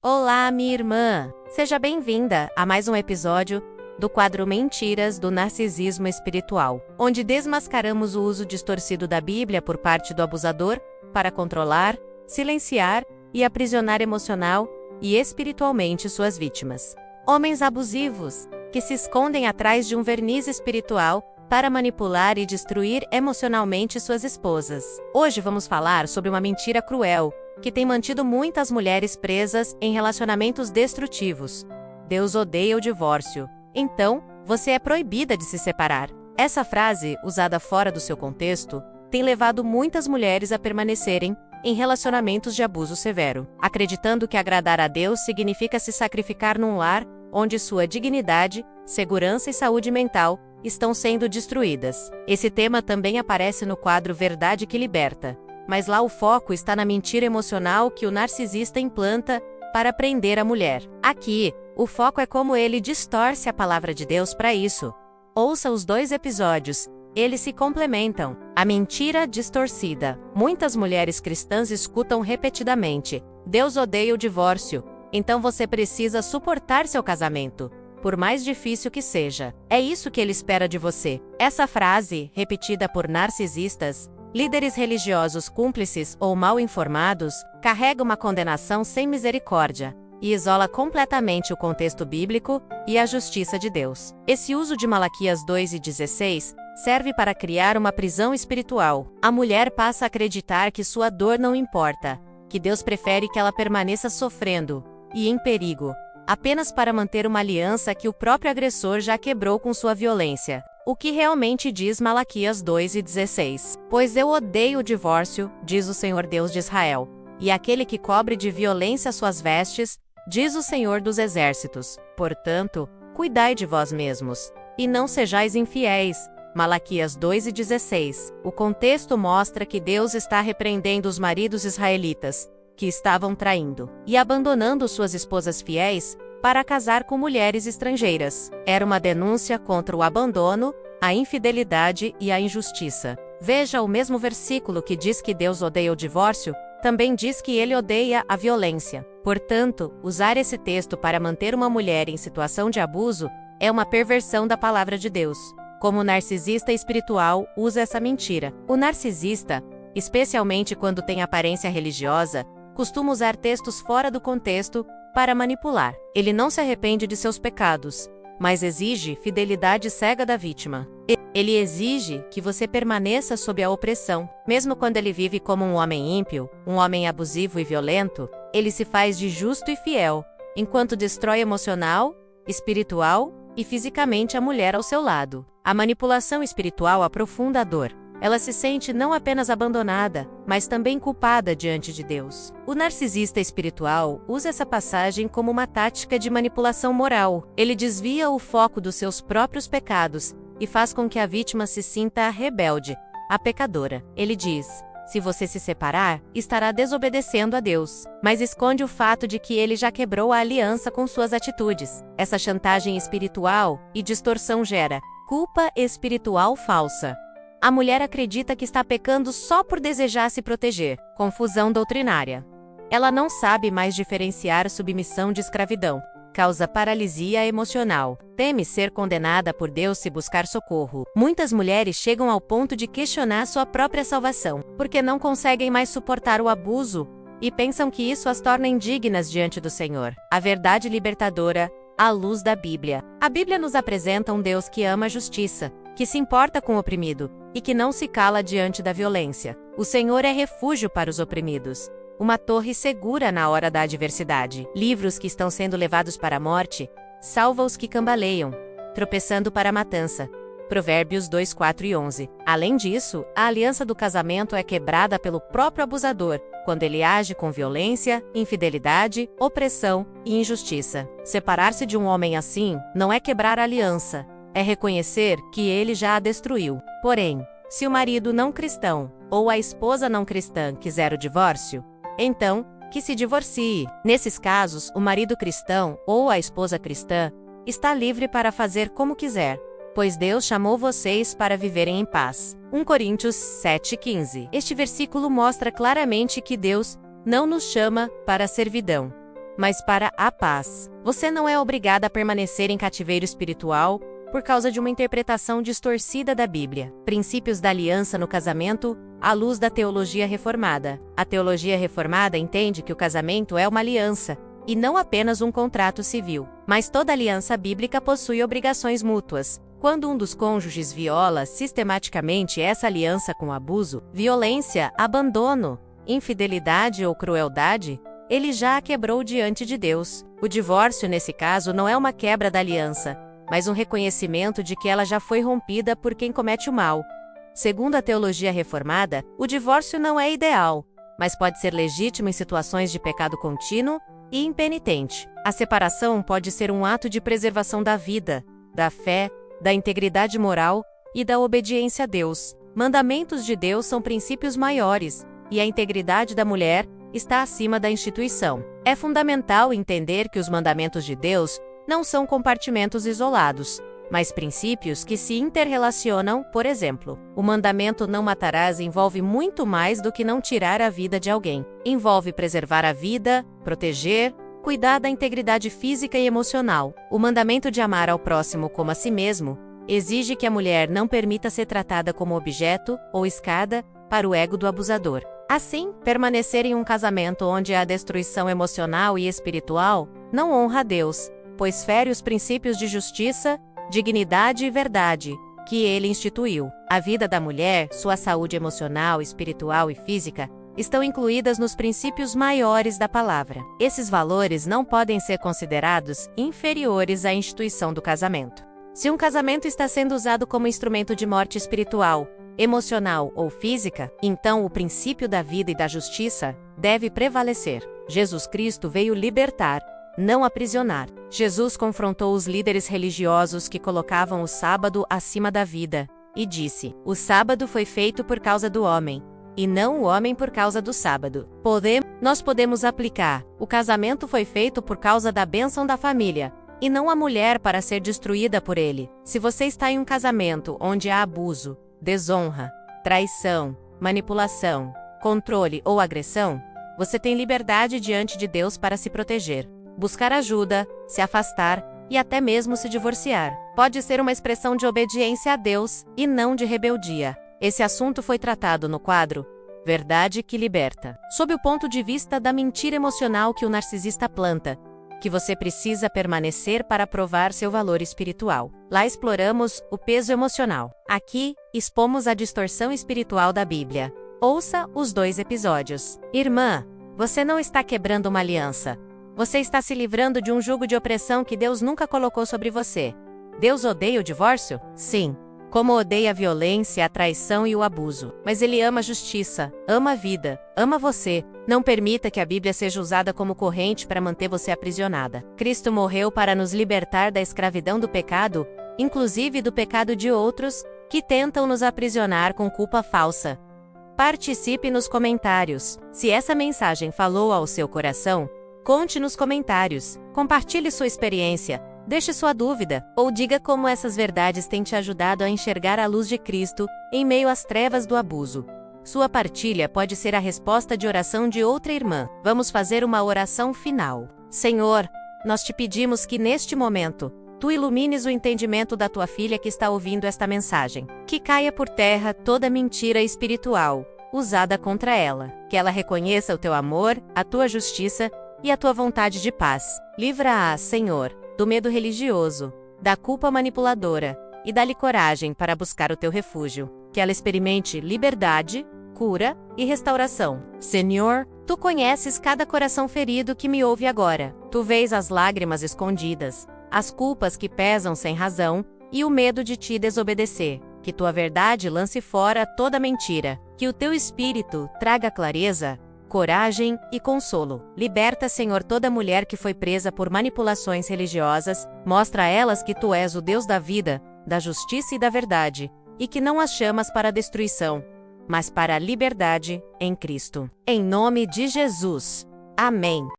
Olá, minha irmã! Seja bem-vinda a mais um episódio do quadro Mentiras do Narcisismo Espiritual, onde desmascaramos o uso distorcido da Bíblia por parte do abusador para controlar, silenciar e aprisionar emocional e espiritualmente suas vítimas. Homens abusivos, que se escondem atrás de um verniz espiritual para manipular e destruir emocionalmente suas esposas. Hoje vamos falar sobre uma mentira cruel que tem mantido muitas mulheres presas em relacionamentos destrutivos. Deus odeia o divórcio, então você é proibida de se separar. Essa frase, usada fora do seu contexto, tem levado muitas mulheres a permanecerem em relacionamentos de abuso severo, acreditando que agradar a Deus significa se sacrificar num lar onde sua dignidade, segurança e saúde mental estão sendo destruídas. Esse tema também aparece no quadro Verdade que Liberta, mas lá o foco está na mentira emocional que o narcisista implanta para prender a mulher. Aqui, o foco é como ele distorce a palavra de Deus para isso. Ouça os 2 episódios, eles se complementam. A mentira distorcida. Muitas mulheres cristãs escutam repetidamente: Deus odeia o divórcio, então você precisa suportar seu casamento, por mais difícil que seja. É isso que ele espera de você. Essa frase, repetida por narcisistas, líderes religiosos cúmplices ou mal informados, carrega uma condenação sem misericórdia e isola completamente o contexto bíblico e a justiça de Deus. Esse uso de Malaquias 2:16 serve para criar uma prisão espiritual. A mulher passa a acreditar que sua dor não importa, que Deus prefere que ela permaneça sofrendo e em perigo, apenas para manter uma aliança que o próprio agressor já quebrou com sua violência. O que realmente diz Malaquias 2:16? Pois eu odeio o divórcio, diz o Senhor Deus de Israel, e aquele que cobre de violência suas vestes, diz o Senhor dos Exércitos. Portanto, cuidai de vós mesmos, e não sejais infiéis. Malaquias 2:16. O contexto mostra que Deus está repreendendo os maridos israelitas, que estavam traindo e abandonando suas esposas fiéis para casar com mulheres estrangeiras. Era uma denúncia contra o abandono, a infidelidade e a injustiça. Veja, o mesmo versículo que diz que Deus odeia o divórcio, também diz que ele odeia a violência. Portanto, usar esse texto para manter uma mulher em situação de abuso é uma perversão da palavra de Deus. Como o narcisista espiritual usa essa mentira. O narcisista, especialmente quando tem aparência religiosa, costuma usar textos fora do contexto para manipular. Ele não se arrepende de seus pecados, mas exige fidelidade cega da vítima. Ele exige que você permaneça sob a opressão. Mesmo quando ele vive como um homem ímpio, um homem abusivo e violento, ele se faz de justo e fiel, enquanto destrói emocional, espiritual e fisicamente a mulher ao seu lado. A manipulação espiritual aprofunda a dor. Ela se sente não apenas abandonada, mas também culpada diante de Deus. O narcisista espiritual usa essa passagem como uma tática de manipulação moral. Ele desvia o foco dos seus próprios pecados e faz com que a vítima se sinta a rebelde, a pecadora. Ele diz: se você se separar, estará desobedecendo a Deus, mas esconde o fato de que ele já quebrou a aliança com suas atitudes. Essa chantagem espiritual e distorção gera culpa espiritual falsa. A mulher acredita que está pecando só por desejar se proteger. Confusão doutrinária. Ela não sabe mais diferenciar submissão de escravidão. Causa paralisia emocional. Teme ser condenada por Deus se buscar socorro. Muitas mulheres chegam ao ponto de questionar sua própria salvação, porque não conseguem mais suportar o abuso e pensam que isso as torna indignas diante do Senhor. A verdade libertadora, à luz da Bíblia. A Bíblia nos apresenta um Deus que ama a justiça, que se importa com o oprimido e que não se cala diante da violência. O Senhor é refúgio para os oprimidos, uma torre segura na hora da adversidade. Livros que estão sendo levados para a morte, salva os que cambaleiam, tropeçando para a matança. Provérbios 2:4-11. Além disso, a aliança do casamento é quebrada pelo próprio abusador, quando ele age com violência, infidelidade, opressão e injustiça. Separar-se de um homem assim não é quebrar a aliança, é reconhecer que ele já a destruiu. Porém, se o marido não cristão ou a esposa não cristã quiser o divórcio, então, que se divorcie. Nesses casos, o marido cristão ou a esposa cristã está livre para fazer como quiser, pois Deus chamou vocês para viverem em paz. 1 Coríntios 7:15. Este versículo mostra claramente que Deus não nos chama para a servidão, mas para a paz. Você não é obrigada a permanecer em cativeiro espiritual por causa de uma interpretação distorcida da Bíblia. Princípios da aliança no casamento à luz da teologia reformada. A teologia reformada entende que o casamento é uma aliança, e não apenas um contrato civil. Mas toda aliança bíblica possui obrigações mútuas. Quando um dos cônjuges viola sistematicamente essa aliança com abuso, violência, abandono, infidelidade ou crueldade, ele já a quebrou diante de Deus. O divórcio, nesse caso, não é uma quebra da aliança, mas um reconhecimento de que ela já foi rompida por quem comete o mal. Segundo a teologia reformada, o divórcio não é ideal, mas pode ser legítimo em situações de pecado contínuo e impenitente. A separação pode ser um ato de preservação da vida, da fé, da integridade moral e da obediência a Deus. Mandamentos de Deus são princípios maiores, e a integridade da mulher está acima da instituição. É fundamental entender que os mandamentos de Deus não são compartimentos isolados, mas princípios que se interrelacionam. Por exemplo, o mandamento não matarás envolve muito mais do que não tirar a vida de alguém. Envolve preservar a vida, proteger, cuidar da integridade física e emocional. O mandamento de amar ao próximo como a si mesmo exige que a mulher não permita ser tratada como objeto ou escada para o ego do abusador. Assim, permanecer em um casamento onde há destruição emocional e espiritual não honra a Deus, pois fere os princípios de justiça, dignidade e verdade que ele instituiu. A vida da mulher, sua saúde emocional, espiritual e física estão incluídas nos princípios maiores da palavra. Esses valores não podem ser considerados inferiores à instituição do casamento. Se um casamento está sendo usado como instrumento de morte espiritual, emocional ou física, então o princípio da vida e da justiça deve prevalecer. Jesus Cristo veio libertar, não aprisionar. Jesus confrontou os líderes religiosos que colocavam o sábado acima da vida, e disse: "O sábado foi feito por causa do homem, e não o homem por causa do sábado." Nós podemos aplicar: o casamento foi feito por causa da bênção da família, e não a mulher para ser destruída por ele. Se você está em um casamento onde há abuso, desonra, traição, manipulação, controle ou agressão, você tem liberdade diante de Deus para se proteger, buscar ajuda, se afastar e até mesmo se divorciar. Pode ser uma expressão de obediência a Deus e não de rebeldia. Esse assunto foi tratado no quadro Verdade que Liberta, sob o ponto de vista da mentira emocional que o narcisista planta, que você precisa permanecer para provar seu valor espiritual. Lá exploramos o peso emocional. Aqui, expomos a distorção espiritual da Bíblia. Ouça os 2 episódios. Irmã, você não está quebrando uma aliança. Você está se livrando de um jugo de opressão que Deus nunca colocou sobre você. Deus odeia o divórcio? Sim. Como odeia a violência, a traição e o abuso. Mas Ele ama a justiça, ama a vida, ama você. Não permita que a Bíblia seja usada como corrente para manter você aprisionada. Cristo morreu para nos libertar da escravidão do pecado, inclusive do pecado de outros, que tentam nos aprisionar com culpa falsa. Participe nos comentários. Se essa mensagem falou ao seu coração, conte nos comentários. Compartilhe sua experiência. Deixe sua dúvida, ou diga como essas verdades têm te ajudado a enxergar a luz de Cristo em meio às trevas do abuso. Sua partilha pode ser a resposta de oração de outra irmã. Vamos fazer uma oração final. Senhor, nós te pedimos que neste momento, Tu ilumines o entendimento da Tua filha que está ouvindo esta mensagem. Que caia por terra toda mentira espiritual usada contra ela. Que ela reconheça o Teu amor, a Tua justiça e a Tua vontade de paz. Livra-a, Senhor, do medo religioso, da culpa manipuladora, e dá-lhe coragem para buscar o Teu refúgio. Que ela experimente liberdade, cura e restauração. Senhor, Tu conheces cada coração ferido que me ouve agora. Tu vês as lágrimas escondidas, as culpas que pesam sem razão e o medo de Te desobedecer. Que Tua verdade lance fora toda mentira. Que o Teu Espírito traga clareza, coragem e consolo. Liberta, Senhor, toda mulher que foi presa por manipulações religiosas. Mostra a elas que Tu és o Deus da vida, da justiça e da verdade, e que não as chamas para a destruição, mas para a liberdade em Cristo. Em nome de Jesus. Amém.